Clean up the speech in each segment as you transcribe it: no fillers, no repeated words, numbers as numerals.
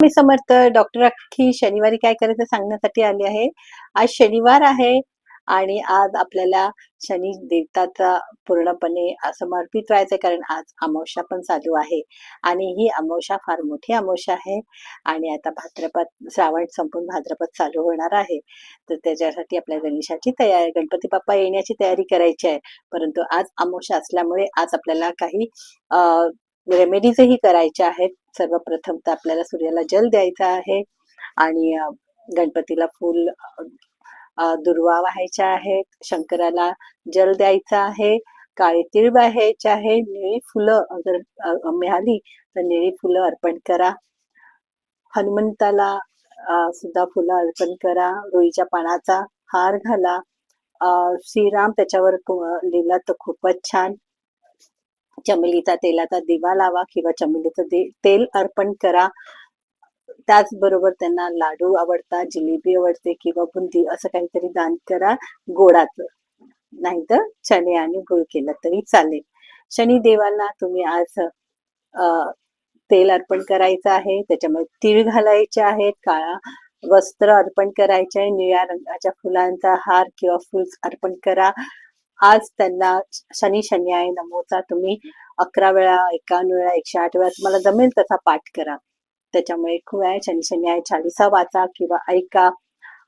मी समर्थ doctor अख्खी शनिवारी काय करायचं सांगण्यासाठी आली आहे. आज शनिवार आहे आणि आज आपल्याला शनी देवताचा पूर्णपणे समर्पित व्हायचं आहे, कारण आज अमावस्या पण चालू आहे आणि ही अमावस्या फार मोठी अमावस्या आहे आणि आता भाद्रपद श्रावण संपून भाद्रपद चालू होणार आहे. तर त्याच्यासाठी आपल्या गणेशाची तयारी, गणपती बाप्पा येण्याची तयारी करायची आहे. परंतु आज अमावस्या असल्यामुळे आज आपल्याला काही रेमेडीजही करायच्या आहेत. सर्वप्रथम तर आपल्याला सूर्याला जल द्यायचा आहे आणि गणपतीला फूल दुर्वा व्हायच्या आहेत, शंकराला जल द्यायचा आहे, काळे तीळ व्हायचे आहे, निळी फुलं अगर मिळाली तर निळी फुलं अर्पण करा. हनुमंताला सुद्धा फुलं अर्पण करा. रुईच्या पानाचा हार घाला. श्रीराम त्याच्यावर लिहिला तर खूपच छान. चमेलीचा तेलाचा दिवा लावा किंवा चमेलीचं तेल अर्पण करा. त्याचबरोबर त्यांना लाडू आवडतात, जिलेबी आवडते किंवा बुंदी असं काहीतरी दान करा गोडाचं. नाहीतर चणे आणि गुळ केलं तरी चालेल. शनिदेवांना तुम्ही आज तेल अर्पण करायचं आहे, त्याच्यामध्ये तीळ घालायचे आहेत, काळा वस्त्र अर्पण करायचे आहे, निळ्या रंगाच्या फुलांचा हार किंवा फूल अर्पण करा. आज त्यांना शनी शन्याय नमोचा तुम्ही 11 वेळा, 51 वेळा, 108 वेळा तुम्हाला जमेल तसा पाठ करा. त्याच्यामुळे खूप आहे शनी शन्याय चालीसा वाचा किंवा ऐका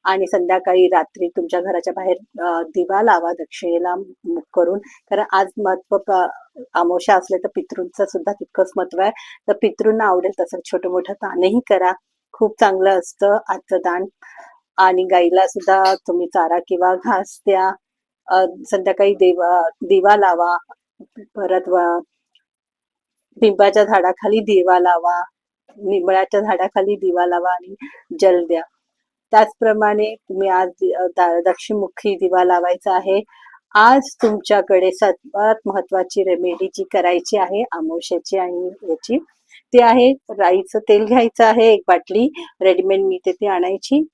आणि संध्याकाळी रात्री तुमच्या घराच्या बाहेर दिवा लावा दक्षिणेला मुख करून. कारण आज महत्व अमावस्या असले तर पितृंचं सुद्धा तितकंच महत्व आहे. तर पितृंना आवडेल तसं छोटं मोठं दानही करा, खूप चांगलं असतं आजचं दान. आणि गाईला सुद्धा तुम्ही चारा किंवा घास द्या. संध्याकाळी दिवा लावा, परत पिंपळाच्या झाडाखाली दिवा लावा, निंबळाच्या झाडाखाली दिवा लावा आणि जल द्या. त्याचप्रमाणे तुम्ही आज दक्षिणमुखी दिवा लावायचा आहे. आज तुमच्याकडे सर्वात महत्वाची रेमेडी जी करायची आहे अमावस्याची आणि याची, ते आहे राईचं तेल घ्यायचं आहे. 1 बाटली रेडीमेड मिळते ती आणायची,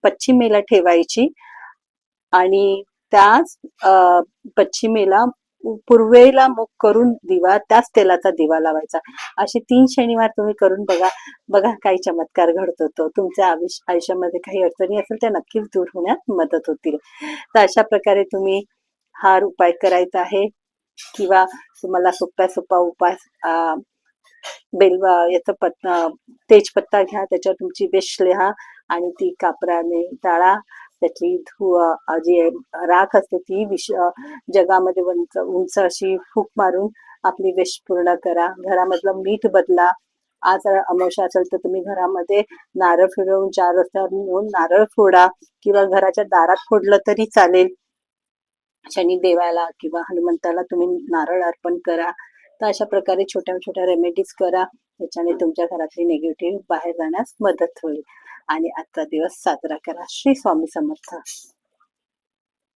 पश्चिमेला ठेवायची आणि त्याच पश्चिमेला पूर्वेला मुख करून दिवा, त्याच तेलाचा दिवा लावायचा. असे 3 शनिवार तुम्ही करून बघा. बघा काही चमत्कार घडतो. तो तुमच्या आयुष्यामध्ये काही अडचणी असेल त्या नक्कीच दूर होण्यात मदत होतील. तर अशा प्रकारे तुम्ही हा उपाय करायचा आहे. किंवा तुम्हाला सोपा उपाय याचं तेजपत्ता घ्या, त्याच्यावर तुमची विश लिहा आणि ती कापराने जाळा. त्याची जी राख असते ती जगामध्ये उंच अशी फूक मारून आपली विश पूर्ण करा. घरामधलं मीठ बदला. आज अमावस्या असेल तर तुम्ही घरामध्ये नारळ फिरवून 4 रस्त्यावर नेऊन नारळ फोडा किंवा घराच्या दारात फोडलं तरी चालेल. शनिदेवाला किंवा हनुमंताला तुम्ही नारळ अर्पण करा. तर अशा प्रकारे छोट्या छोट्या रेमेडीज करा. त्याच्याने तुमच्या घरातली निगेटिव्ह बाहेर जाण्यास मदत होईल आणि आजचा दिवस साजरा करा. श्री स्वामी समर्थ.